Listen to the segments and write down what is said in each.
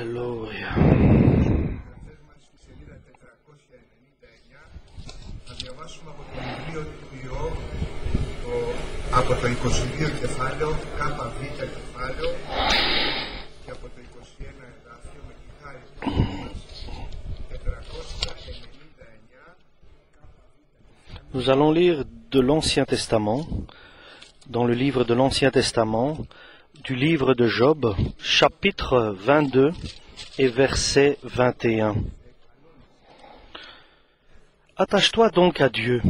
Alléluia. Από το 22 κεφάλαιο, ΚΒ κεφάλαιο και από το 21 εδάφιο με τη χάρη του 499. Nous allons lire de l'Ancien Testament, dans le livre de l'Ancien Testament, du livre de Job, chapitre 22 et verset 21. Attache-toi donc à Dieu,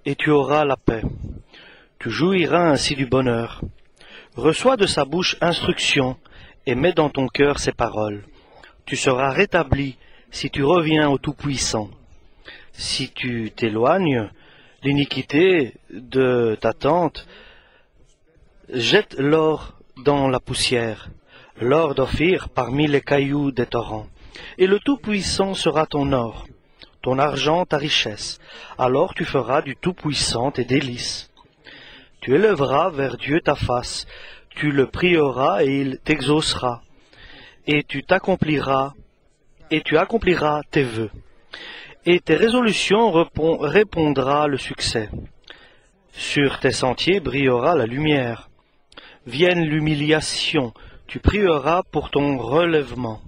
et tu auras la paix. Tu jouiras ainsi du bonheur. Reçois de sa bouche instruction, et mets dans ton cœur ses paroles. Tu seras rétabli si tu reviens au Tout-Puissant. Si tu t'éloignes, l'iniquité de ta tente, jette l'or dans la poussière, l'or d'Ophir parmi les cailloux des torrents. Et le Tout-Puissant sera ton or, ton argent ta richesse. Alors tu feras du Tout-Puissant tes délices. Tu élèveras vers Dieu ta face, tu le prieras et il t'exaucera, et tu accompliras tes vœux, et tes résolutions répondra le succès. Sur tes sentiers brillera la lumière. Vienne l'humiliation, tu prieras pour ton relèvement.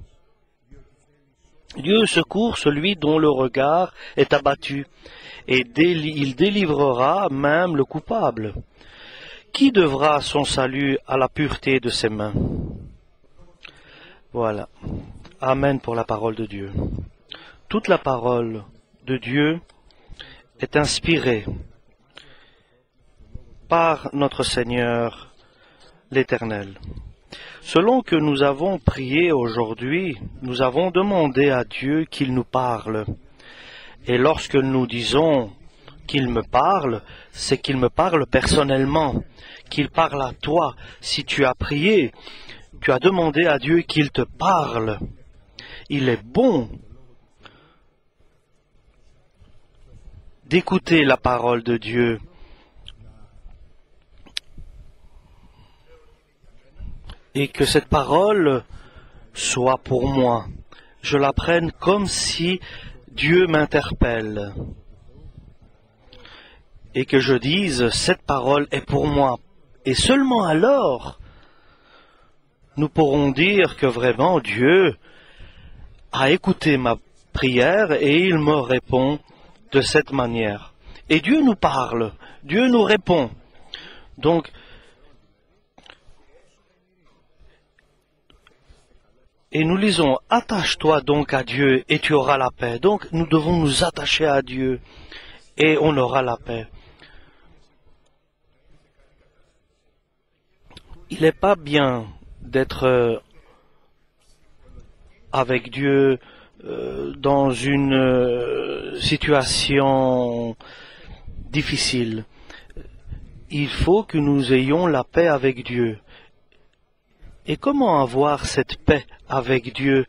Dieu secourt celui dont le regard est abattu, et il délivrera même le coupable. Qui devra son salut à la pureté de ses mains? Voilà. Amen pour la parole de Dieu. Toute la parole de Dieu est inspirée par notre Seigneur l'Éternel. Selon que nous avons prié aujourd'hui, nous avons demandé à Dieu qu'il nous parle. Et lorsque nous disons qu'il me parle, c'est qu'il me parle personnellement, qu'il parle à toi. Si tu as prié, tu as demandé à Dieu qu'il te parle. Il est bon d'écouter la parole de Dieu. Et que cette parole soit pour moi. Je la prenne comme si Dieu m'interpelle. Et que je dise, cette parole est pour moi. Et seulement alors, nous pourrons dire que vraiment Dieu a écouté ma prière et il me répond de cette manière. Et Dieu nous parle, Dieu nous répond. Donc, et nous lisons, attache-toi donc à Dieu et tu auras la paix. Donc, nous devons nous attacher à Dieu et on aura la paix. Il n'est pas bien d'être avec Dieu dans une situation difficile. Il faut que nous ayons la paix avec Dieu. Et comment avoir cette paix avec Dieu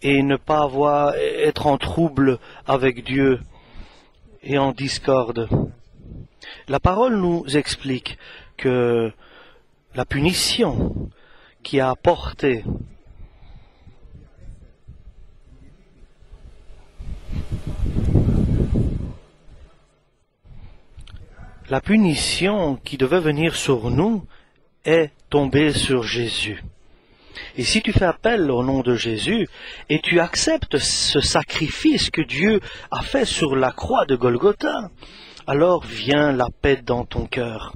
et ne pas être en trouble avec Dieu et en discorde? La parole nous explique que la punition qui a apporté la punition qui devait venir sur nous est tombée sur Jésus. Et si tu fais appel au nom de Jésus et tu acceptes ce sacrifice que Dieu a fait sur la croix de Golgotha, alors vient la paix dans ton cœur.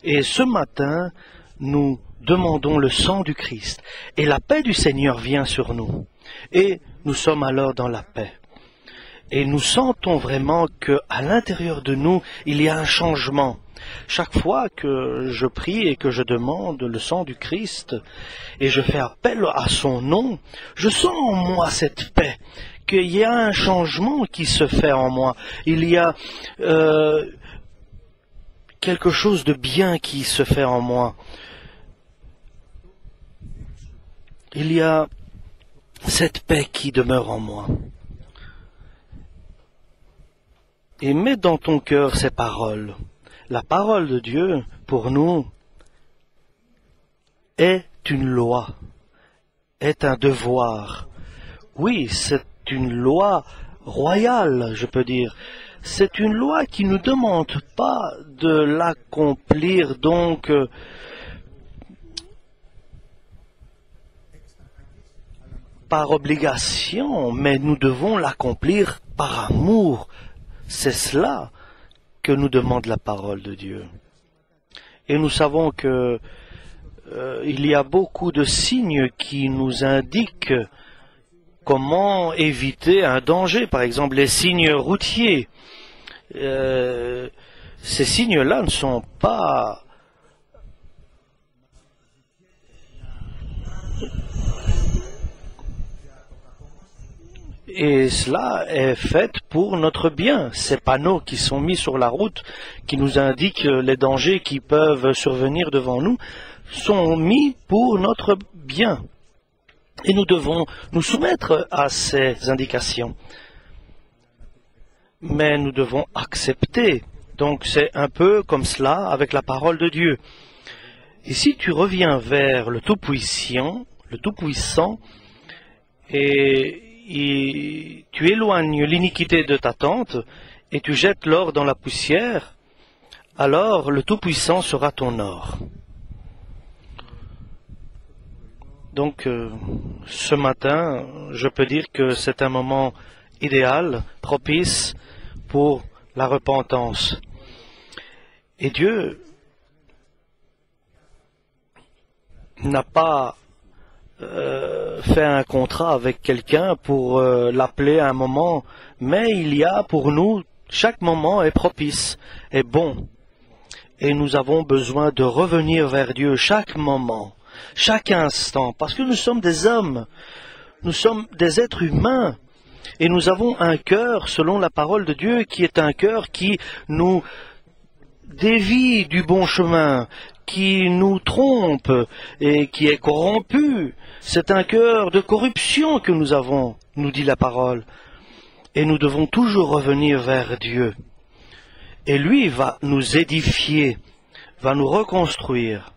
Et ce matin, nous demandons le sang du Christ et la paix du Seigneur vient sur nous. Et nous sommes alors dans la paix. Et nous sentons vraiment qu'à l'intérieur de nous, il y a un changement. Chaque fois que je prie et que je demande le sang du Christ et je fais appel à son nom, je sens en moi cette paix, qu'il y a un changement qui se fait en moi. Il y a quelque chose de bien qui se fait en moi. Il y a cette paix qui demeure en moi. Et mets dans ton cœur ces paroles. La parole de Dieu, pour nous, est une loi. est un devoir. Oui, c'est une loi royale, je peux dire. C'est une loi qui ne nous demande pas de l'accomplir donc par obligation, mais nous devons l'accomplir par amour. C'est cela que nous demande la parole de Dieu. Et nous savons que il y a beaucoup de signes qui nous indiquent comment éviter un danger. Par exemple, les signes routiers. Ces signes-là ne sont pas et cela est fait pour notre bien. Ces panneaux qui sont mis sur la route, qui nous indiquent les dangers qui peuvent survenir devant nous, sont mis pour notre bien. Et nous devons nous soumettre à ces indications. Mais nous devons accepter. Donc c'est un peu comme cela avec la parole de Dieu. Et si tu reviens vers le Tout-Puissant, et tu éloignes l'iniquité de ta tente, et tu jettes l'or dans la poussière, alors le Tout-Puissant sera ton or. Donc, ce matin, je peux dire que c'est un moment idéal, propice pour la repentance. Et Dieu n'a pas fait un contrat avec quelqu'un pour l'appeler à un moment, mais il y a pour nous, chaque moment est propice, est bon. Et nous avons besoin de revenir vers Dieu chaque moment, chaque instant, parce que nous sommes des hommes, nous sommes des êtres humains, et nous avons un cœur, selon la parole de Dieu, qui est un cœur qui nous dévie du bon chemin, qui nous trompe et qui est corrompu. C'est un cœur de corruption que nous avons, nous dit la parole. Et nous devons toujours revenir vers Dieu. Et lui va nous édifier, va nous reconstruire.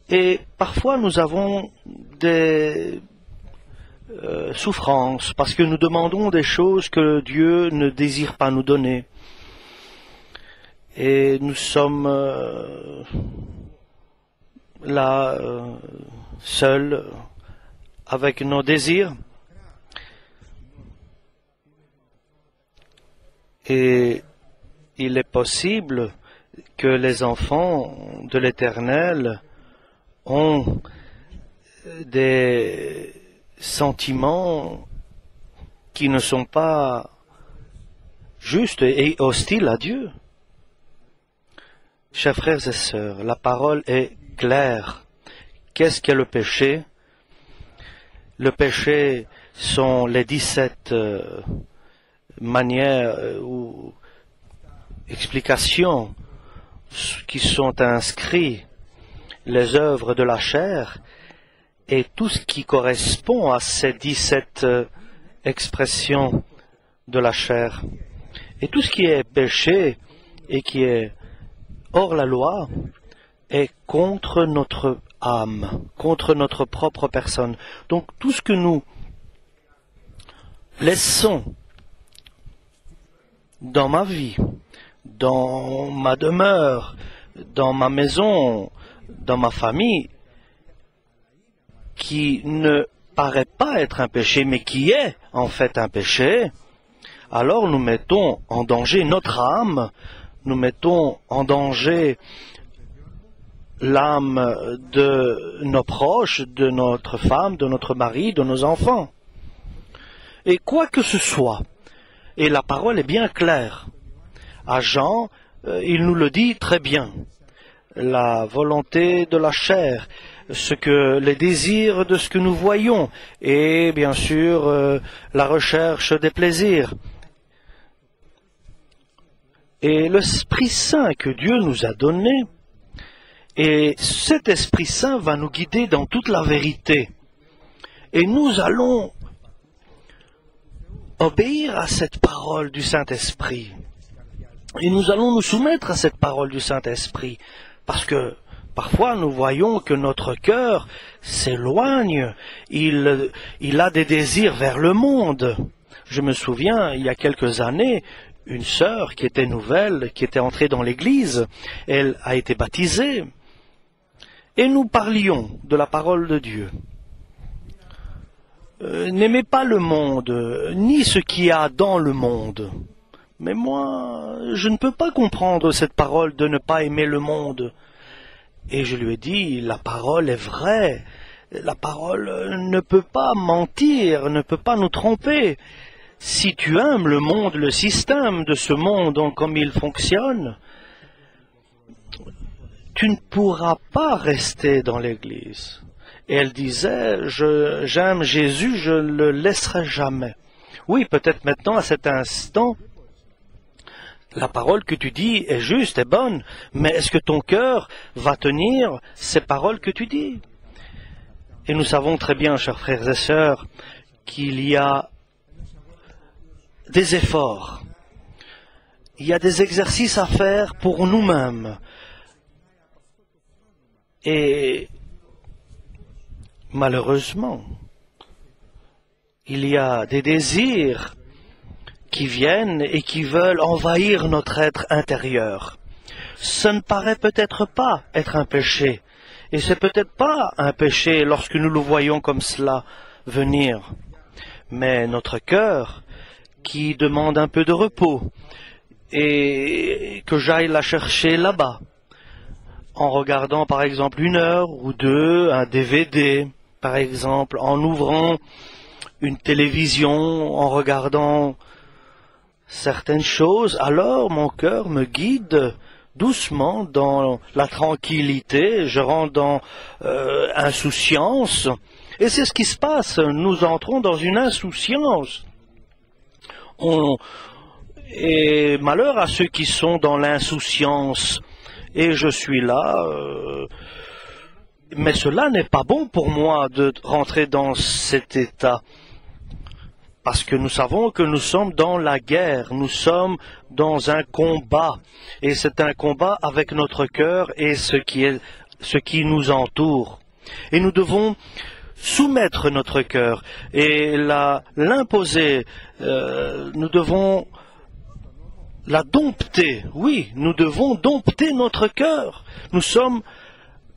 Et parfois nous avons des souffrances parce que nous demandons des choses que Dieu ne désire pas nous donner. Et nous sommes là, seuls, avec nos désirs. Et il est possible que les enfants de l'Éternel ont des sentiments qui ne sont pas justes et hostiles à Dieu. Chers frères et sœurs, la parole est claire. Qu'est-ce qu'est le péché? Le péché sont les 17 manières ou explications qui sont inscrites, les œuvres de la chair, et tout ce qui correspond à ces 17 expressions de la chair. Et tout ce qui est péché et qui est hors la loi est contre notre âme, contre notre propre personne. Donc tout ce que nous laissons dans ma vie, dans ma demeure, dans ma maison, dans ma famille, qui ne paraît pas être un péché, mais qui est en fait un péché, alors nous mettons en danger notre âme, nous mettons en danger l'âme de nos proches, de notre femme, de notre mari, de nos enfants. Et quoi que ce soit, et la parole est bien claire. À Jean, il nous le dit très bien. La volonté de la chair, les désirs de ce que nous voyons, et bien sûr la recherche des plaisirs. Et l'Esprit Saint que Dieu nous a donné, et cet Esprit Saint va nous guider dans toute la vérité. Et nous allons obéir à cette parole du Saint-Esprit. Et nous allons nous soumettre à cette parole du Saint-Esprit, parce que Parfois, nous voyons que notre cœur s'éloigne, il a des désirs vers le monde. Je me souviens, il y a quelques années, une sœur qui était nouvelle, qui était entrée dans l'église, elle a été baptisée, et nous parlions de la parole de Dieu. N'aimez pas le monde, ni ce qu'il y a dans le monde. Mais moi, je ne peux pas comprendre cette parole de ne pas aimer le monde. Et je lui ai dit, la parole est vraie, la parole ne peut pas mentir, ne peut pas nous tromper. Si tu aimes le monde, le système de ce monde comme il fonctionne, tu ne pourras pas rester dans l'église. Et elle disait, j'aime Jésus, je ne le laisserai jamais. Oui, peut-être maintenant, à cet instant, la parole que tu dis est juste, est bonne, mais est-ce que ton cœur va tenir ces paroles que tu dis? Et nous savons très bien, chers frères et sœurs, qu'il y a des efforts, il y a des exercices à faire pour nous-mêmes. Et malheureusement, il y a des désirs qui viennent et qui veulent envahir notre être intérieur. Ce ne paraît peut-être pas être un péché, et c'est peut-être pas un péché lorsque nous le voyons comme cela venir. Mais notre cœur, qui demande un peu de repos, et que j'aille la chercher là-bas, en regardant par exemple 1 heure ou 2, un DVD, par exemple, en ouvrant une télévision, en regardant certaines choses, alors mon cœur me guide doucement dans la tranquillité, je rentre dans insouciance, et c'est ce qui se passe, nous entrons dans une insouciance. Et malheur à ceux qui sont dans l'insouciance, et je suis là, mais cela n'est pas bon pour moi de rentrer dans cet état. Parce que nous savons que nous sommes dans la guerre, nous sommes dans un combat, et c'est un combat avec notre cœur et ce qui nous entoure. Et nous devons soumettre notre cœur et l'imposer, nous devons la dompter, oui, nous devons dompter notre cœur. Nous sommes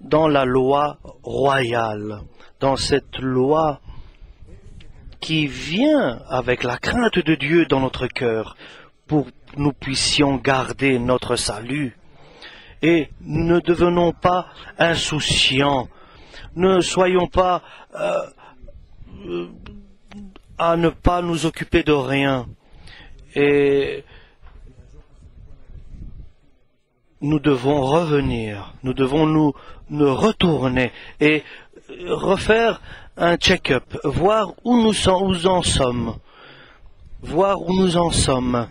dans la loi royale, dans cette loi qui vient avec la crainte de Dieu dans notre cœur pour que nous puissions garder notre salut. Et ne devenons pas insouciants, ne soyons pas à ne pas nous occuper de rien. Et nous devons revenir, nous devons nous retourner et refaire un check-up, voir où nous en sommes, voir où nous en sommes.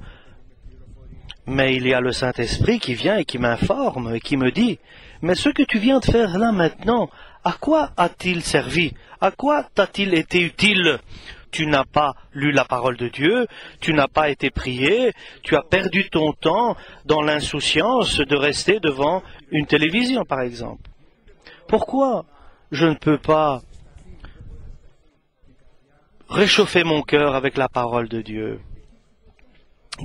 Mais il y a le Saint-Esprit qui vient et qui m'informe et qui me dit, mais ce que tu viens de faire là maintenant, à quoi a-t-il servi? À quoi t'a-t-il été utile? Tu n'as pas lu la parole de Dieu, tu n'as pas été prié, tu as perdu ton temps dans l'insouciance de rester devant une télévision, par exemple. Pourquoi je ne peux pas réchauffer mon cœur avec la parole de Dieu?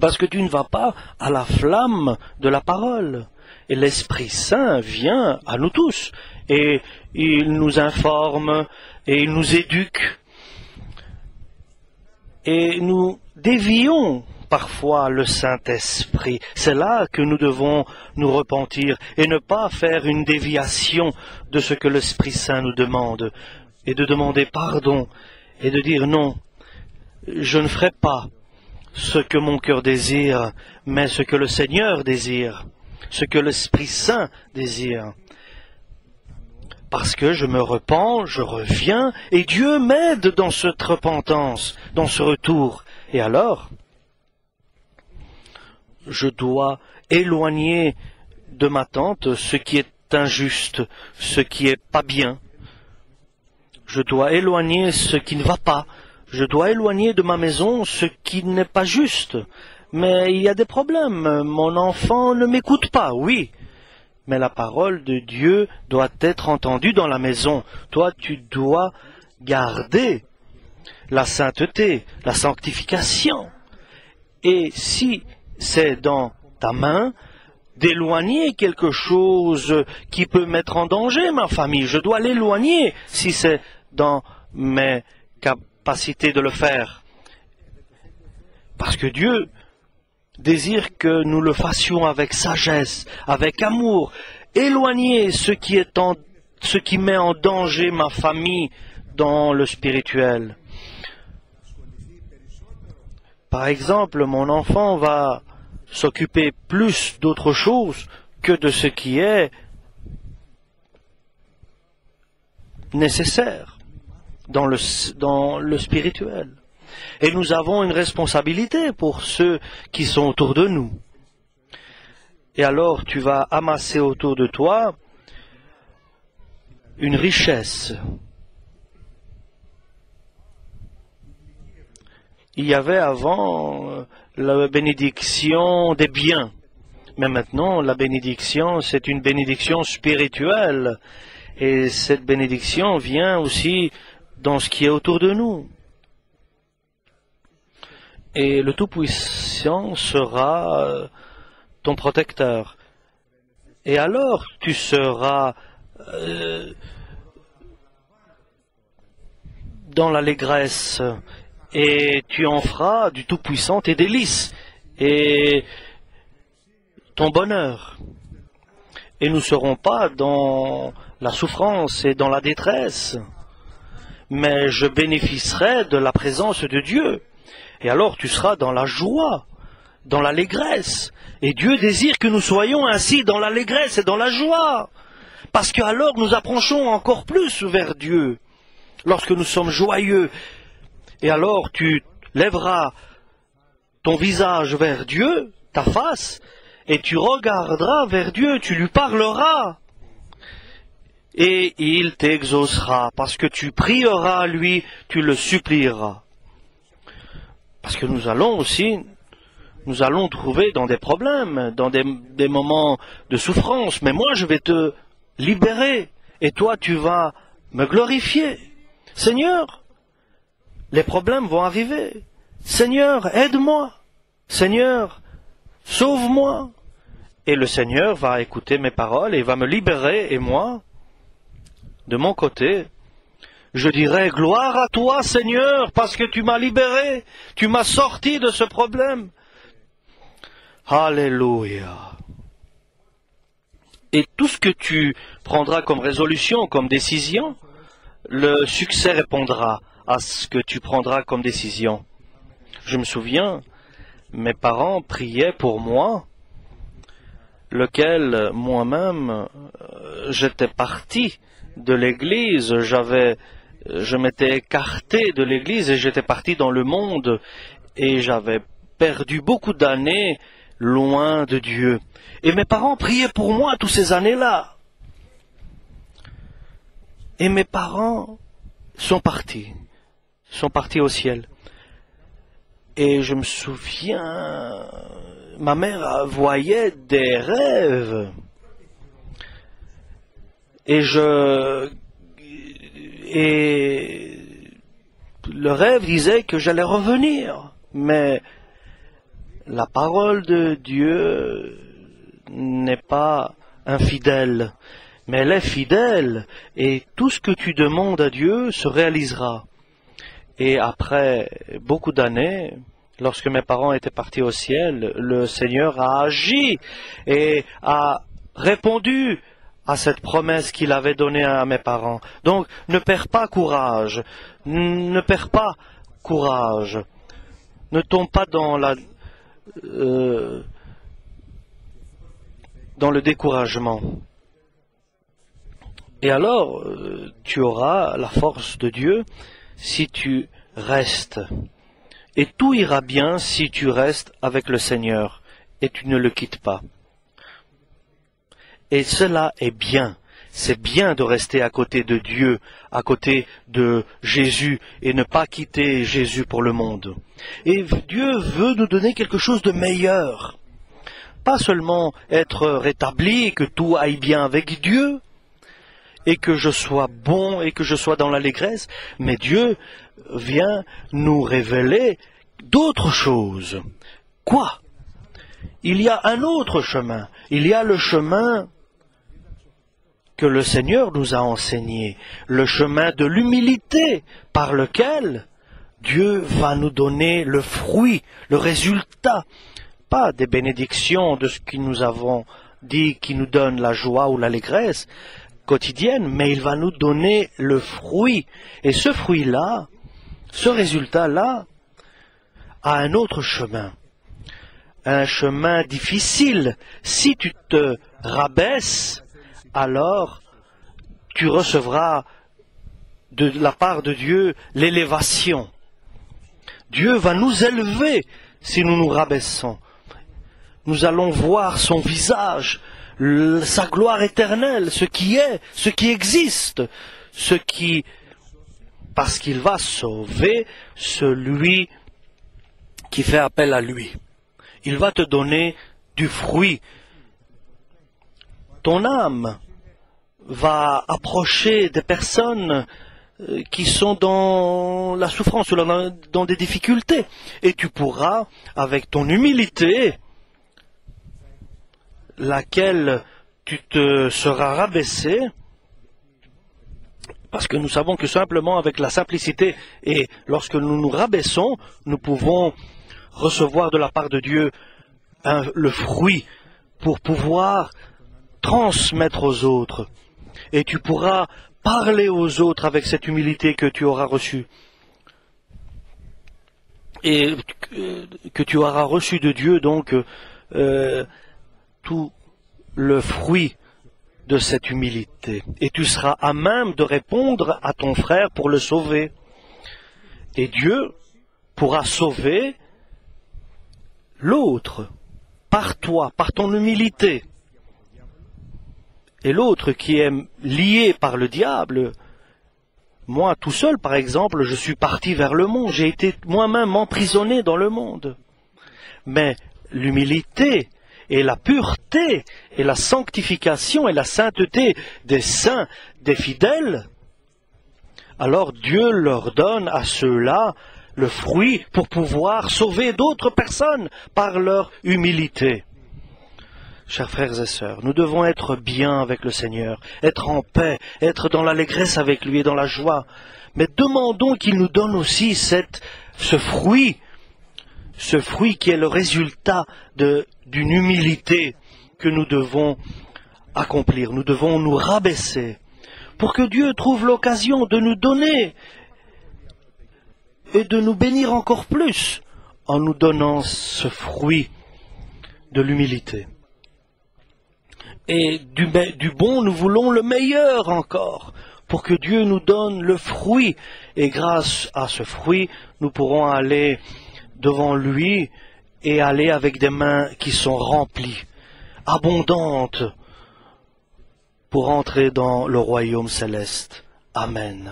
Parce que tu ne vas pas à la flamme de la parole. Et l'Esprit Saint vient à nous tous, et il nous informe, et il nous éduque. Et nous dévions parfois le Saint-Esprit. C'est là que nous devons nous repentir et ne pas faire une déviation de ce que l'Esprit Saint nous demande, et de demander pardon, et de dire non, je ne ferai pas ce que mon cœur désire, mais ce que le Seigneur désire, ce que l'Esprit Saint désire. Parce que je me repens, je reviens, et Dieu m'aide dans cette repentance, dans ce retour. Et alors, je dois éloigner de ma tente ce qui est injuste, ce qui est pas bien. Je dois éloigner ce qui ne va pas. Je dois éloigner de ma maison ce qui n'est pas juste. Mais il y a des problèmes. Mon enfant ne m'écoute pas, oui. Mais la parole de Dieu doit être entendue dans la maison. Toi, tu dois garder la sainteté, la sanctification. Et si c'est dans ta main d'éloigner quelque chose qui peut mettre en danger ma famille, je dois l'éloigner si c'est dans mes capacités de le faire. Parce que Dieu désire que nous le fassions avec sagesse, avec amour, éloigner ce qui met en danger ma famille dans le spirituel. Par exemple, mon enfant va s'occuper plus d'autre chose que de ce qui est nécessaire dans le spirituel. Et nous avons une responsabilité pour ceux qui sont autour de nous. Et alors tu vas amasser autour de toi une richesse. Il y avait avant la bénédiction des biens. Mais maintenant, la bénédiction, c'est une bénédiction spirituelle. Et cette bénédiction vient aussi dans ce qui est autour de nous. Et le Tout-Puissant sera ton protecteur. Et alors, tu seras dans l'allégresse. Et tu en feras du Tout-Puissant tes délices et ton bonheur. Et nous ne serons pas dans la souffrance et dans la détresse, mais je bénéficierai de la présence de Dieu. Et alors tu seras dans la joie, dans l'allégresse. Et Dieu désire que nous soyons ainsi dans l'allégresse et dans la joie, parce qu'alors nous approchons encore plus vers Dieu, lorsque nous sommes joyeux. Et alors tu lèveras ton visage vers Dieu, ta face, et tu regarderas vers Dieu, tu lui parleras. Et il t'exaucera, parce que tu prieras à lui, tu le supplieras. Parce que nous allons trouver dans des problèmes, dans des moments de souffrance, mais moi je vais te libérer, et toi tu vas me glorifier. Seigneur, les problèmes vont arriver. Seigneur, aide-moi. Seigneur, sauve-moi. Et le Seigneur va écouter mes paroles et va me libérer. Et moi, de mon côté, je dirai gloire à toi, Seigneur, parce que tu m'as libéré. Tu m'as sorti de ce problème. Alléluia. Et tout ce que tu prendras comme résolution, comme décision, le succès répondra à ce que tu prendras comme décision. Je me souviens, mes parents priaient pour moi, lequel moi-même, j'étais parti de l'église, je m'étais écarté de l'église et j'étais parti dans le monde et j'avais perdu beaucoup d'années loin de Dieu. Et mes parents priaient pour moi toutes ces années-là. Et mes parents sont partis au ciel. Et je me souviens, ma mère voyait des rêves. Et le rêve disait que j'allais revenir. Mais la parole de Dieu n'est pas infidèle, mais elle est fidèle. Et tout ce que tu demandes à Dieu se réalisera. Et après beaucoup d'années, lorsque mes parents étaient partis au ciel, le Seigneur a agi et a répondu à cette promesse qu'il avait donnée à mes parents. Donc, ne perds pas courage. Ne perds pas courage. Ne tombe pas dans le découragement. Et alors, tu auras la force de Dieu si tu restes. Et tout ira bien si tu restes avec le Seigneur et tu ne le quittes pas. Et cela est bien. C'est bien de rester à côté de Dieu, à côté de Jésus, et ne pas quitter Jésus pour le monde. Et Dieu veut nous donner quelque chose de meilleur. Pas seulement être rétabli, que tout aille bien avec Dieu, et que je sois bon et que je sois dans l'allégresse, mais Dieu vient nous révéler d'autres choses. Quoi? Il y a un autre chemin. Il y a le chemin que le Seigneur nous a enseigné, le chemin de l'humilité par lequel Dieu va nous donner le fruit, le résultat, pas des bénédictions de ce que nous avons dit qui nous donne la joie ou l'allégresse quotidienne, mais il va nous donner le fruit. Et ce fruit-là, ce résultat-là, a un autre chemin, un chemin difficile. Si tu te rabaisses, alors tu recevras de la part de Dieu l'élévation. Dieu va nous élever si nous nous rabaissons. Nous allons voir son visage, sa gloire éternelle, ce qui est, ce qui existe, parce qu'il va sauver celui qui fait appel à lui. Il va te donner du fruit. Ton âme va approcher des personnes qui sont dans la souffrance ou dans des difficultés. Et tu pourras, avec ton humilité, laquelle tu te seras rabaissé, parce que nous savons que simplement avec la simplicité et lorsque nous nous rabaissons, nous pouvons recevoir de la part de Dieu le fruit pour pouvoir transmettre aux autres. Et tu pourras parler aux autres avec cette humilité que tu auras reçue. Et que tu auras reçu de Dieu, donc, tout le fruit de cette humilité. Et tu seras à même de répondre à ton frère pour le sauver. Et Dieu pourra sauver l'autre par toi, par ton humilité. Et l'autre qui est lié par le diable, moi tout seul par exemple, je suis parti vers le monde, j'ai été moi-même emprisonné dans le monde. Mais l'humilité et la pureté et la sanctification et la sainteté des saints, des fidèles, alors Dieu leur donne à ceux-là le fruit pour pouvoir sauver d'autres personnes par leur humilité. Chers frères et sœurs, nous devons être bien avec le Seigneur, être en paix, être dans l'allégresse avec lui et dans la joie. Mais demandons qu'il nous donne aussi ce fruit qui est le résultat d'une humilité que nous devons accomplir. Nous devons nous rabaisser pour que Dieu trouve l'occasion de nous donner et de nous bénir encore plus en nous donnant ce fruit de l'humilité. Et du bon, nous voulons le meilleur encore, pour que Dieu nous donne le fruit. Et grâce à ce fruit, nous pourrons aller devant lui et aller avec des mains qui sont remplies, abondantes, pour entrer dans le royaume céleste. Amen.